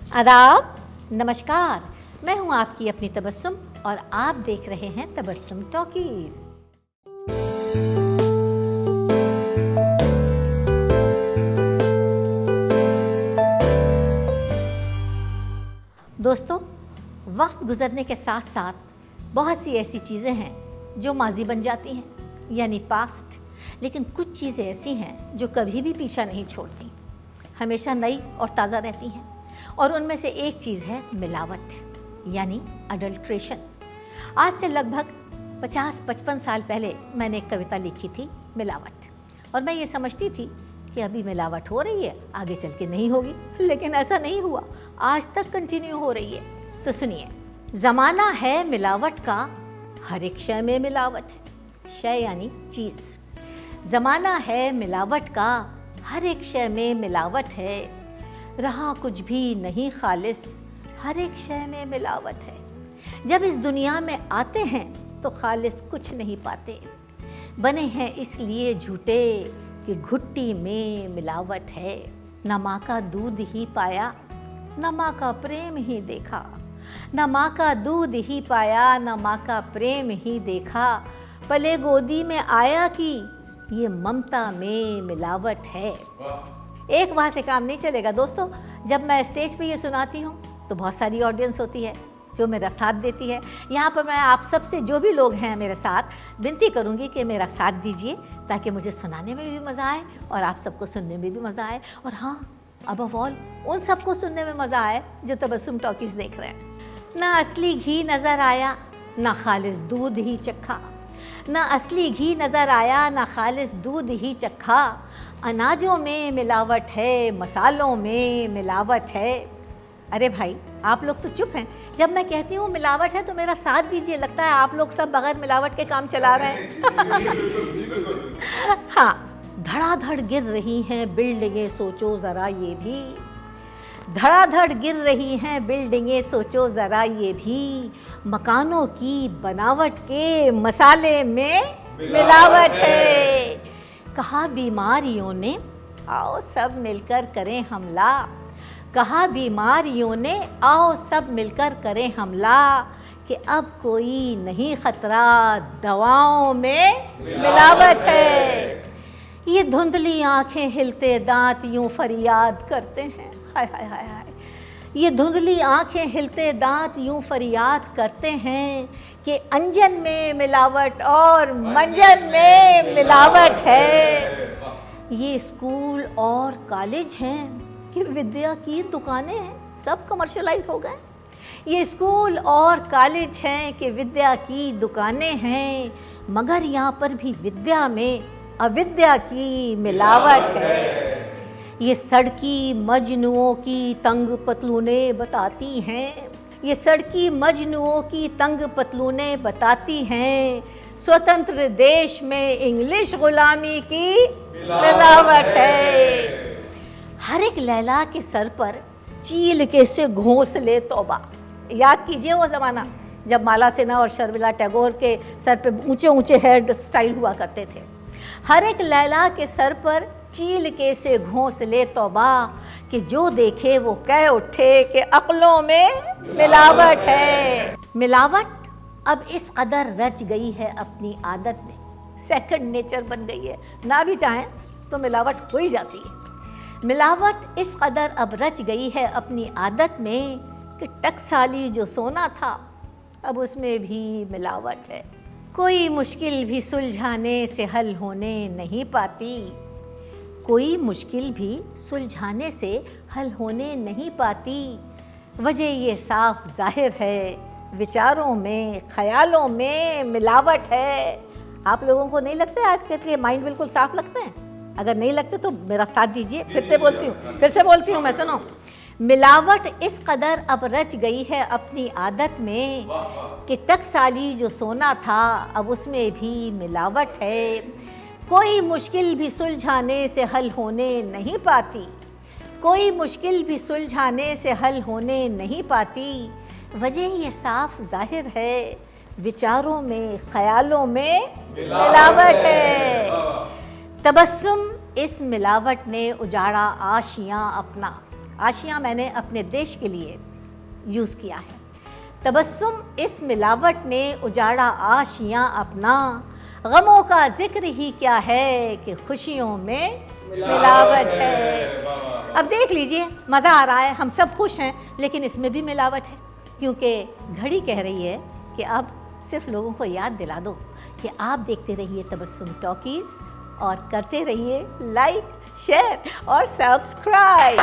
आदाब, नमस्कार। मैं हूं आपकी अपनी तबस्सुम और आप देख रहे हैं तबस्सुम टॉकीज। दोस्तों, वक्त गुजरने के साथ साथ बहुत सी ऐसी चीज़ें हैं जो माजी बन जाती हैं, यानी पास्ट। लेकिन कुछ चीज़ें ऐसी हैं जो कभी भी पीछा नहीं छोड़ती, हमेशा नई और ताज़ा रहती हैं। और उनमें से एक चीज़ है मिलावट, यानी अडल्ट्रेशन। आज से लगभग 50-55 साल पहले मैंने एक कविता लिखी थी, मिलावट। और मैं ये समझती थी कि अभी मिलावट हो रही है, आगे चल के नहीं होगी। लेकिन ऐसा नहीं हुआ, आज तक कंटिन्यू हो रही है। तो सुनिए, ज़माना है मिलावट का, हर एक शय में मिलावट है। शय यानी चीज़। ज़माना है मिलावट का, हर एक शय में मिलावट है। रहा कुछ भी नहीं खालिस, हर एक शय में मिलावट है। जब इस दुनिया में आते हैं तो खालिस कुछ नहीं पाते। बने हैं इसलिए झूठे कि घुट्टी में मिलावट है। न माँ का दूध ही पाया, न माँ का प्रेम ही देखा। न माँ का दूध ही पाया, न माँ का प्रेम ही देखा। पले गोदी में आया कि ये ममता में मिलावट है। एक वहाँ से काम नहीं चलेगा दोस्तों। जब मैं स्टेज पे ये सुनाती हूँ तो बहुत सारी ऑडियंस होती है जो मेरा साथ देती है। यहाँ पर मैं आप सबसे, जो भी लोग हैं मेरे साथ, विनती करूँगी कि मेरा साथ दीजिए ताकि मुझे सुनाने में भी मज़ा आए और आप सबको सुनने में भी मज़ा आए। और हाँ, अबव ऑल उन सबको सुनने में मज़ा आए जो तबस्सुम टॉकीज़ देख रहे हैं। ना असली घी नज़र आया, ना खालिस दूध ही चखा। ना असली घी नज़र आया, ना खालिस दूध ही चखा। अनाजों में मिलावट है, मसालों में मिलावट है। अरे भाई, आप लोग तो चुप हैं। जब मैं कहती हूँ मिलावट है तो मेरा साथ दीजिए। लगता है आप लोग सब बगैर मिलावट के काम चला रहे हैं। हाँ, धड़ाधड़ गिर रही हैं बिल्डिंगें, सोचो ज़रा ये भी। धड़ाधड़ गिर रही हैं बिल्डिंगें, सोचो ज़रा ये भी। मकानों की बनावट के मसाले में मिलावट है। कहा बीमारियों ने आओ सब मिलकर करें हमला। कहा बीमारियों ने आओ सब मिलकर करें हमला। कि अब कोई नहीं खतरा, दवाओं में मिलावट है। ये धुंधली आंखें हिलते दांत यूं फरियाद करते हैं, हाय हाय हाय हाय। ये धुंधली आंखें हिलते दांत यूं फरियाद करते हैं कि अंजन में मिलावट और मंजन में मिलावट है। ये स्कूल और कॉलेज हैं कि विद्या की दुकानें हैं, सब कमर्शलाइज हो गए। ये स्कूल और कॉलेज हैं कि विद्या की दुकानें हैं, मगर यहाँ पर भी विद्या में अविद्या की मिलावट है। ये सड़की मजनुओं की तंग पतलूनें बताती हैं। ये सड़की मजनुओं की तंग पतलूनें बताती हैं। स्वतंत्र देश में इंग्लिश गुलामी की मिलावट है। हर एक लैला के सर पर चील के से घोंसले तौबा। याद कीजिए वो ज़माना जब माला सिन्हा और शर्मिला टैगोर के सर पे ऊंचे ऊंचे हेयर स्टाइल हुआ करते थे। हर एक लैला के सर पर चील के से घोंसले तौबा कि जो देखे वो कह उठे कि अक्लों में मिलावट है। मिलावट अब इस कदर रच गई है अपनी आदत में, सेकंड नेचर बन गई है। ना भी चाहें तो मिलावट हो ही जाती है। मिलावट इस कदर अब रच गई है अपनी आदत में कि टकसाली जो सोना था अब उसमें भी मिलावट है। कोई मुश्किल भी सुलझाने से हल होने नहीं पाती। कोई मुश्किल भी सुलझाने से हल होने नहीं पाती। वजह ये साफ जाहिर है, विचारों में ख्यालों में मिलावट है। आप लोगों को नहीं लगता है आज के लिए माइंड बिल्कुल साफ लगते हैं? अगर नहीं लगते तो मेरा साथ दीजिए। फिर से बोलती हूँ मैं, सुनो। मिलावट इस कदर अब रच गई है अपनी आदत में कि टकसाली जो सोना था अब उसमें भी मिलावट है। कोई मुश्किल भी सुलझाने से हल होने नहीं पाती। कोई मुश्किल भी सुलझाने से हल होने नहीं पाती। वजह ये साफ जाहिर है, विचारों में ख्यालों में मिलावट है। तबस्सुम इस मिलावट ने उजाड़ा आशियाँ अपना। आशियाँ मैंने अपने देश के लिए यूज़ किया है। तबस्सुम इस मिलावट ने उजाड़ा आशियाँ अपना, गमों का जिक्र ही क्या है कि खुशियों में मिलावट है। अब देख लीजिए, मज़ा आ रहा है, हम सब खुश हैं, लेकिन इसमें भी मिलावट है, क्योंकि घड़ी कह रही है कि अब सिर्फ लोगों को याद दिला दो कि आप देखते रहिए तबस्सुम टॉकीज़ और करते रहिए लाइक, शेयर और सब्सक्राइब।